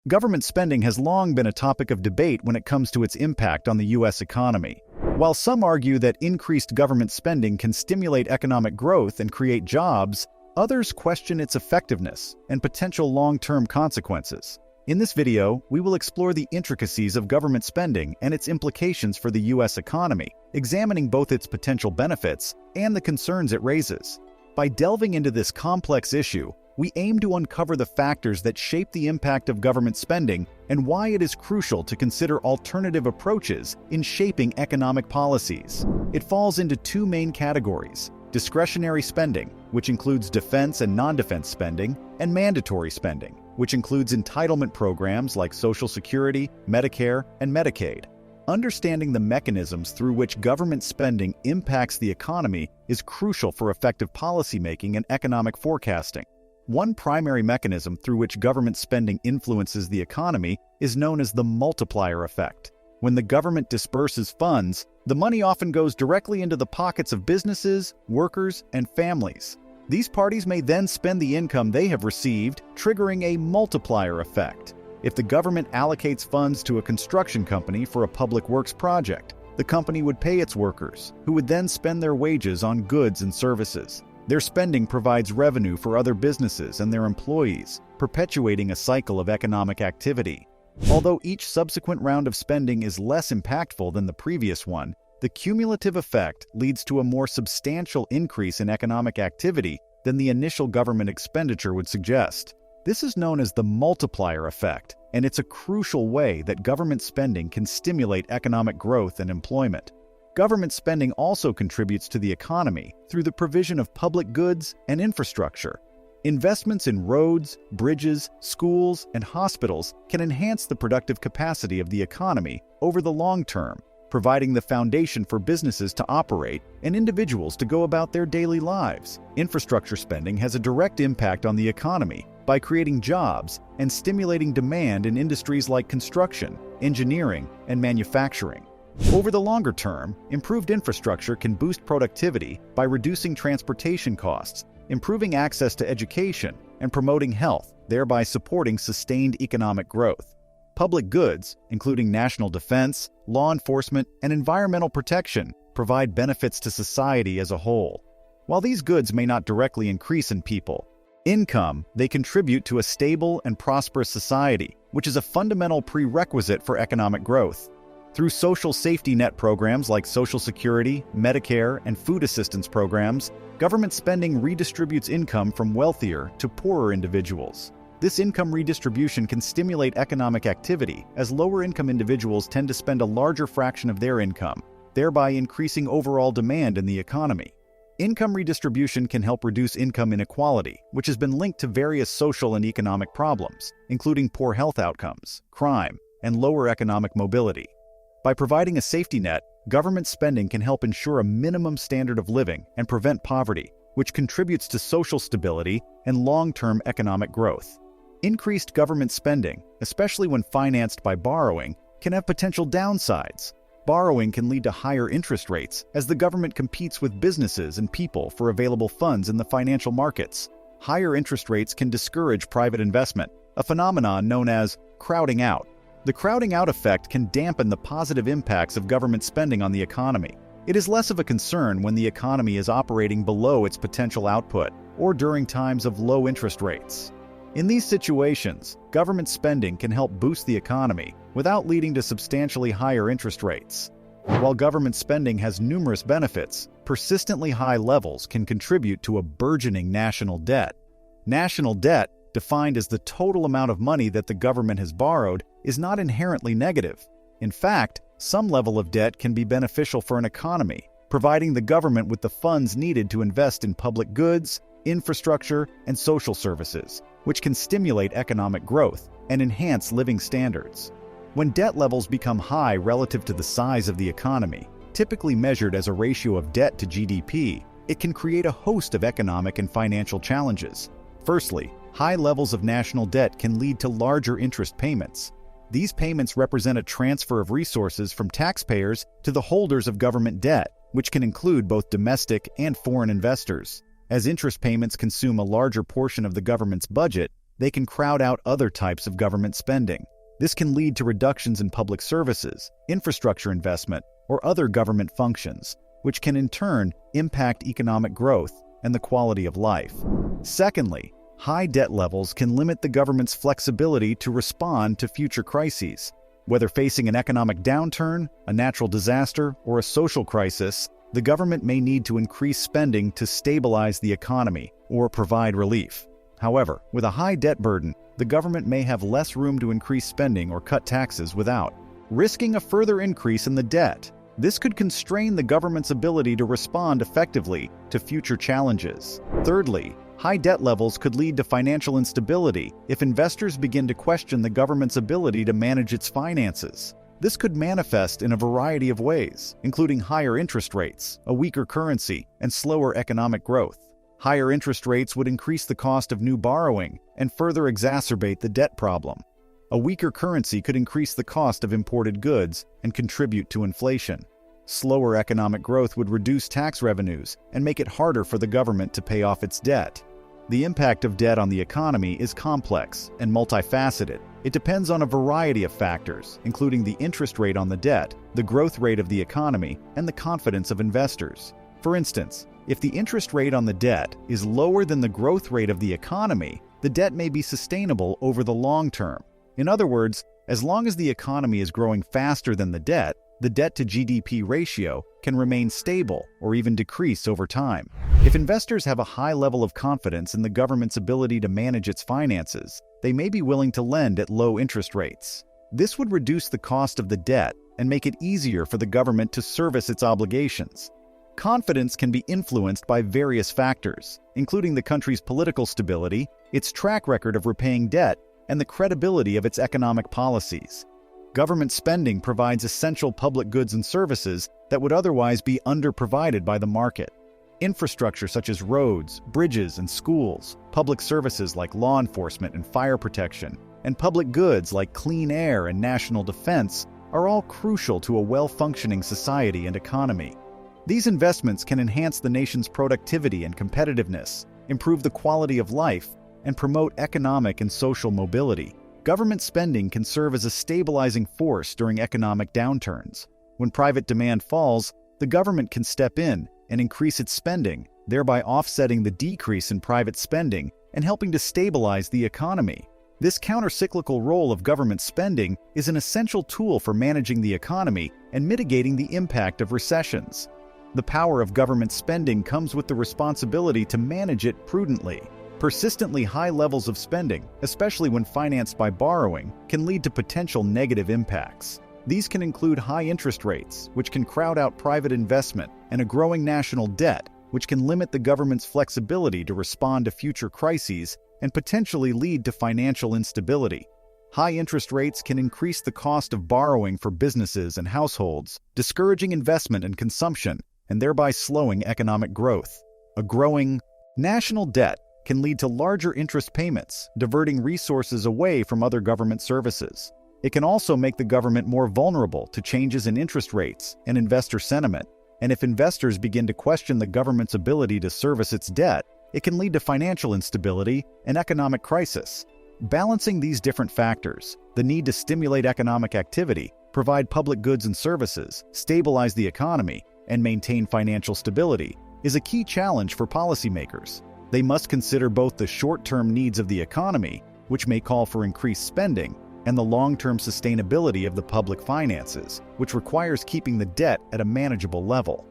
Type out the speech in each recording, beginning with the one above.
Government spending has long been a topic of debate when it comes to its impact on the U.S. economy. While some argue that increased government spending can stimulate economic growth and create jobs, others question its effectiveness and potential long-term consequences. In this video, we will explore the intricacies of government spending and its implications for the U.S. economy, examining both its potential benefits and the concerns it raises. By delving into this complex issue, we aim to uncover the factors that shape the impact of government spending and why it is crucial to consider alternative approaches in shaping economic policies. It falls into two main categories: discretionary spending, which includes defense and non-defense spending, and mandatory spending, which includes entitlement programs like Social Security, Medicare, and Medicaid. Understanding the mechanisms through which government spending impacts the economy is crucial for effective policymaking and economic forecasting. One primary mechanism through which government spending influences the economy is known as the multiplier effect. When the government disperses funds, the money often goes directly into the pockets of businesses, workers, and families. These parties may then spend the income they have received, triggering a multiplier effect. If the government allocates funds to a construction company for a public works project, the company would pay its workers, who would then spend their wages on goods and services. Their spending provides revenue for other businesses and their employees, perpetuating a cycle of economic activity. Although each subsequent round of spending is less impactful than the previous one, the cumulative effect leads to a more substantial increase in economic activity than the initial government expenditure would suggest. This is known as the multiplier effect, and it's a crucial way that government spending can stimulate economic growth and employment. Government spending also contributes to the economy through the provision of public goods and infrastructure. Investments in roads, bridges, schools, and hospitals can enhance the productive capacity of the economy over the long term, providing the foundation for businesses to operate and individuals to go about their daily lives. Infrastructure spending has a direct impact on the economy by creating jobs and stimulating demand in industries like construction, engineering, and manufacturing. Over the longer term, improved infrastructure can boost productivity by reducing transportation costs, improving access to education, and promoting health, thereby supporting sustained economic growth. Public goods, including national defense, law enforcement, and environmental protection, provide benefits to society as a whole. While these goods may not directly increase in income, they contribute to a stable and prosperous society, which is a fundamental prerequisite for economic growth. Through social safety net programs like Social Security, Medicare, and food assistance programs, government spending redistributes income from wealthier to poorer individuals. This income redistribution can stimulate economic activity, as lower-income individuals tend to spend a larger fraction of their income, thereby increasing overall demand in the economy. Income redistribution can help reduce income inequality, which has been linked to various social and economic problems, including poor health outcomes, crime, and lower economic mobility. By providing a safety net, government spending can help ensure a minimum standard of living and prevent poverty, which contributes to social stability and long-term economic growth. Increased government spending, especially when financed by borrowing, can have potential downsides. Borrowing can lead to higher interest rates as the government competes with businesses and people for available funds in the financial markets. Higher interest rates can discourage private investment, a phenomenon known as crowding out. The crowding out effect can dampen the positive impacts of government spending on the economy. It is less of a concern when the economy is operating below its potential output or during times of low interest rates. In these situations, government spending can help boost the economy without leading to substantially higher interest rates. While government spending has numerous benefits, persistently high levels can contribute to a burgeoning national debt. National debt, defined as the total amount of money that the government has borrowed, is not inherently negative. In fact, some level of debt can be beneficial for an economy, providing the government with the funds needed to invest in public goods, infrastructure, and social services, which can stimulate economic growth and enhance living standards. When debt levels become high relative to the size of the economy, typically measured as a ratio of debt to GDP, it can create a host of economic and financial challenges. Firstly, high levels of national debt can lead to larger interest payments. These payments represent a transfer of resources from taxpayers to the holders of government debt, which can include both domestic and foreign investors. As interest payments consume a larger portion of the government's budget, they can crowd out other types of government spending. This can lead to reductions in public services, infrastructure investment, or other government functions, which can in turn impact economic growth and the quality of life. Secondly, high debt levels can limit the government's flexibility to respond to future crises. Whether facing an economic downturn, a natural disaster, or a social crisis, the government may need to increase spending to stabilize the economy or provide relief. However, with a high debt burden, the government may have less room to increase spending or cut taxes without risking a further increase in the debt. This could constrain the government's ability to respond effectively to future challenges. Thirdly, high debt levels could lead to financial instability if investors begin to question the government's ability to manage its finances. This could manifest in a variety of ways, including higher interest rates, a weaker currency, and slower economic growth. Higher interest rates would increase the cost of new borrowing and further exacerbate the debt problem. A weaker currency could increase the cost of imported goods and contribute to inflation. Slower economic growth would reduce tax revenues and make it harder for the government to pay off its debt. The impact of debt on the economy is complex and multifaceted. It depends on a variety of factors, including the interest rate on the debt, the growth rate of the economy, and the confidence of investors. For instance, if the interest rate on the debt is lower than the growth rate of the economy, the debt may be sustainable over the long term. In other words, as long as the economy is growing faster than the debt to GDP ratio can remain stable or even decrease over time. If investors have a high level of confidence in the government's ability to manage its finances, they may be willing to lend at low interest rates. This would reduce the cost of the debt and make it easier for the government to service its obligations. Confidence can be influenced by various factors, including the country's political stability, its track record of repaying debt, and the credibility of its economic policies. Government spending provides essential public goods and services that would otherwise be underprovided by the market. Infrastructure such as roads, bridges, and schools, public services like law enforcement and fire protection, and public goods like clean air and national defense are all crucial to a well-functioning society and economy. These investments can enhance the nation's productivity and competitiveness, improve the quality of life, and promote economic and social mobility. Government spending can serve as a stabilizing force during economic downturns. When private demand falls, the government can step in and increase its spending, thereby offsetting the decrease in private spending and helping to stabilize the economy. This countercyclical role of government spending is an essential tool for managing the economy and mitigating the impact of recessions. The power of government spending comes with the responsibility to manage it prudently. Persistently high levels of spending, especially when financed by borrowing, can lead to potential negative impacts. These can include high interest rates, which can crowd out private investment, and a growing national debt, which can limit the government's flexibility to respond to future crises and potentially lead to financial instability. High interest rates can increase the cost of borrowing for businesses and households, discouraging investment and consumption, and thereby slowing economic growth. A growing national debt can lead to larger interest payments, diverting resources away from other government services. It can also make the government more vulnerable to changes in interest rates and investor sentiment, and if investors begin to question the government's ability to service its debt, it can lead to financial instability and economic crisis. Balancing these different factors, the need to stimulate economic activity, provide public goods and services, stabilize the economy, and maintain financial stability, is a key challenge for policymakers. They must consider both the short-term needs of the economy, which may call for increased spending, and the long-term sustainability of the public finances, which requires keeping the debt at a manageable level.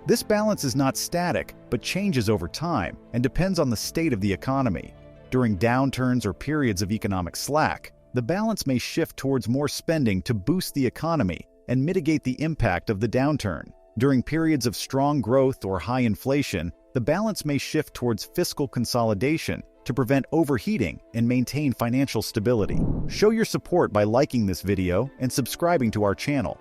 This balance is not static, but changes over time and depends on the state of the economy. During downturns or periods of economic slack, the balance may shift towards more spending to boost the economy and mitigate the impact of the downturn. During periods of strong growth or high inflation, the balance may shift towards fiscal consolidation to prevent overheating and maintain financial stability. Show your support by liking this video and subscribing to our channel.